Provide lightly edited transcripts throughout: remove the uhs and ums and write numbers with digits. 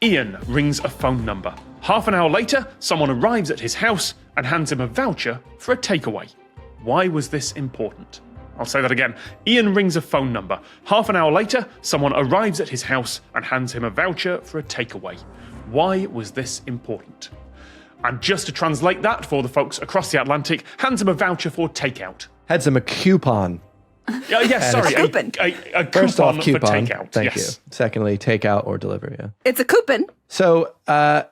Ian rings a phone number. Half an hour later, someone arrives at his house and hands him a voucher for a takeaway. Why was this important? I'll say that again. Ian rings a phone number. Half an hour later, someone arrives at his house and hands him a voucher for a takeaway. Why was this important? And just to translate that for the folks across the Atlantic, hands him a voucher for takeout. Hands him a coupon. Yes, sorry. A coupon. A First off, coupon for coupon. takeout. Thank Yes. you. Secondly, takeout or delivery. Yeah. It's a coupon. So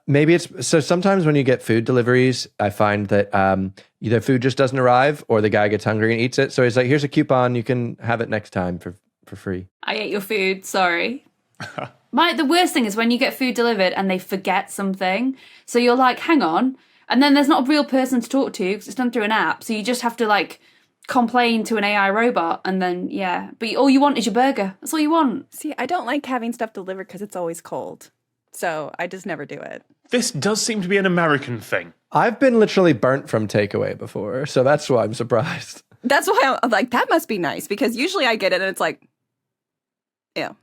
maybe so sometimes when you get food deliveries, I find that either food just doesn't arrive or the guy gets hungry and eats it. So he's like, here's a coupon. You can have it next time for free. I ate your food, sorry. The worst thing is when you get food delivered and they forget something. So you're like, hang on. And then there's not a real person to talk to because it's done through an app. So you just have to like complain to an AI robot and then, yeah. But all you want is your burger. That's all you want. See, I don't like having stuff delivered because it's always cold. So I just never do it. This does seem to be an American thing. I've been literally burnt from takeaway before. So that's why I'm surprised. That's why I'm like, that must be nice because usually I get it and it's like, ew.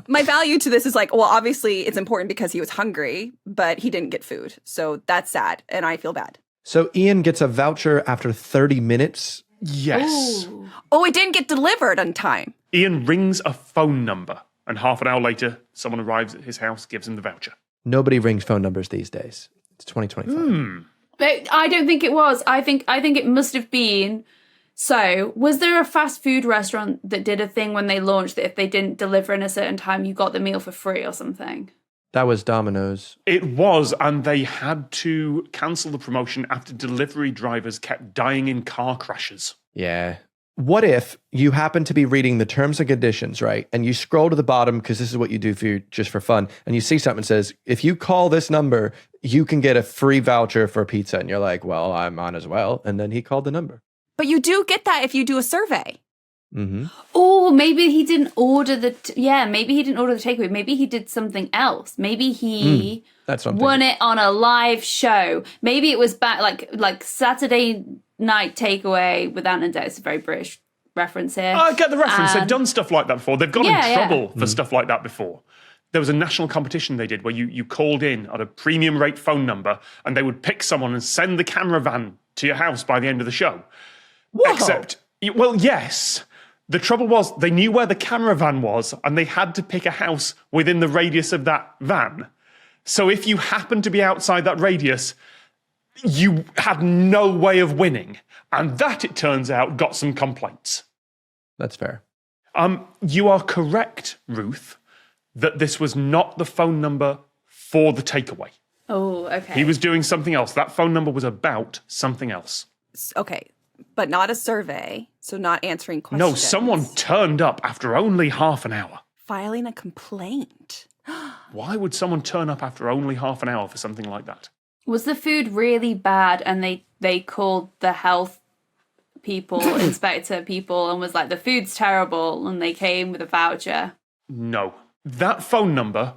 My value to this is like, well, obviously it's important because he was hungry, but he didn't get food. So that's sad. And I feel bad. So Ian gets a voucher after 30 minutes. Yes. Ooh. Oh, it didn't get delivered on time. Ian rings a phone number, and half an hour later, someone arrives at his house, gives him the voucher. Nobody rings phone numbers these days. It's 2025. But I don't think it was. I think it must have been. So, was there a fast food restaurant that did a thing when they launched that if they didn't deliver in a certain time, you got the meal for free or something? That was Domino's. It was, and they had to cancel the promotion after delivery drivers kept dying in car crashes. Yeah. What if you happen to be reading the terms and conditions, right? And you scroll to the bottom because this is what you do just for fun. And you see something that says, if you call this number, you can get a free voucher for pizza. And you're like, well, I'm on as well. And then he called the number. But you do get that if you do a survey. Mm-hmm. Oh, maybe he didn't order maybe he didn't order the takeaway. Maybe he did something else. Maybe he That's what I'm won thinking. it on a live show. Maybe it was back like Saturday night takeaway without a doubt. It's a very British reference here. I get the reference. They've done stuff like that before. They've got in trouble for stuff like that before. There was a national competition they did where you called in at a premium rate phone number and they would pick someone and send the camera van to your house by the end of the show. Whoa. Except, well, yes. The trouble was they knew where the camera van was and they had to pick a house within the radius of that van. So if you happened to be outside that radius, you had no way of winning. And that, it turns out, got some complaints. That's fair. You are correct, Ruth, that this was not the phone number for the takeaway. Oh, okay. He was doing something else. That phone number was about something else. Okay, but not a survey, so not answering questions. No, someone turned up after only half an hour. Filing a complaint. Why would someone turn up after only half an hour for something like that? Was the food really bad and they called the health people, inspector people, and was like, the food's terrible, and they came with a voucher? No. That phone number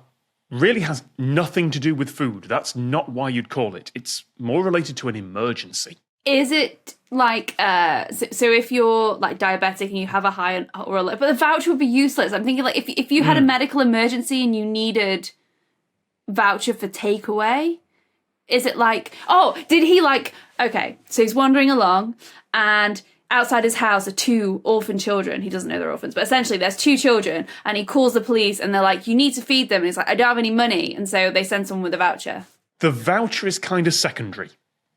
really has nothing to do with food. That's not why you'd call it. It's more related to an emergency. Is it like, so if you're like diabetic and you have a high or a low, but the voucher would be useless. I'm thinking like if you had a medical emergency and you needed voucher for takeaway, is it like, oh, did he like, okay, so he's wandering along and outside his house are two orphan children. He doesn't know they're orphans, but essentially there's two children and he calls the police and they're like, you need to feed them. And he's like, I don't have any money. And so they send someone with a voucher. The voucher is kind of secondary.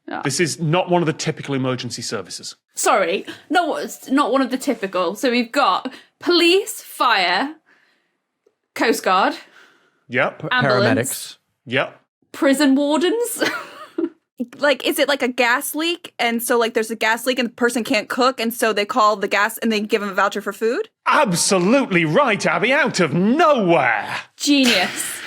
Oh. This is not one of the typical emergency services. Sorry, no, it's not one of the typical. So we've got police, fire, Coast Guard, Yep. ambulance, Paramedics. Yep. prison wardens. Like, is it like a gas leak? And so, like, there's a gas leak and the person can't cook, and so they call the gas and they give them a voucher for food? Absolutely right, Abby, out of nowhere. Genius.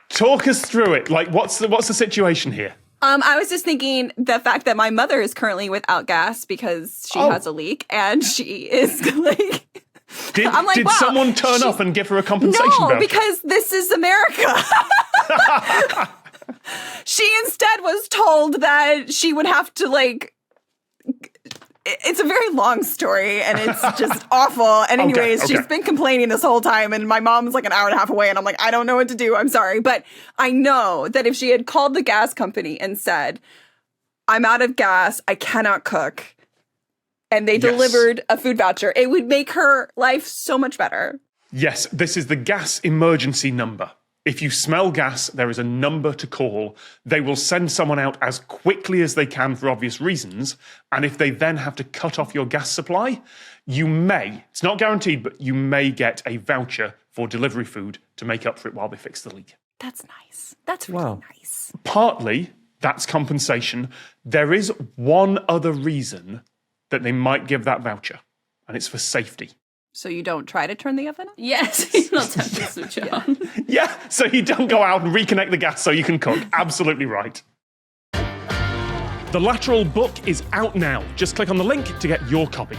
Talk us through it. Like, what's the situation here? I was just thinking the fact that my mother is currently without gas because she has a leak, and she is like... Did wow, someone turn up and give her a compensation No, voucher? because this is America. She instead was told that she would have to, like, It's a very long story, and it's just awful. And anyways, Okay. she's been complaining this whole time, and my mom's like an hour and a half away, and I'm like, I don't know what to do. I'm sorry. But I know that if she had called the gas company and said, I'm out of gas, I cannot cook, and they delivered a food voucher, it would make her life so much better. Yes, this is the gas emergency number. If you smell gas, there is a number to call. They will send someone out as quickly as they can for obvious reasons. And if they then have to cut off your gas supply, you may, it's not guaranteed, but you may get a voucher for delivery food to make up for it while they fix the leak. That's nice. That's really nice. Partly, that's compensation. There is one other reason that they might give that voucher, and it's for safety. So you don't try to turn the oven on? Yes, you're not tempted to switch it on. Yeah, so you don't go out and reconnect the gas so you can cook. Absolutely right. The Lateral book is out now. Just click on the link to get your copy.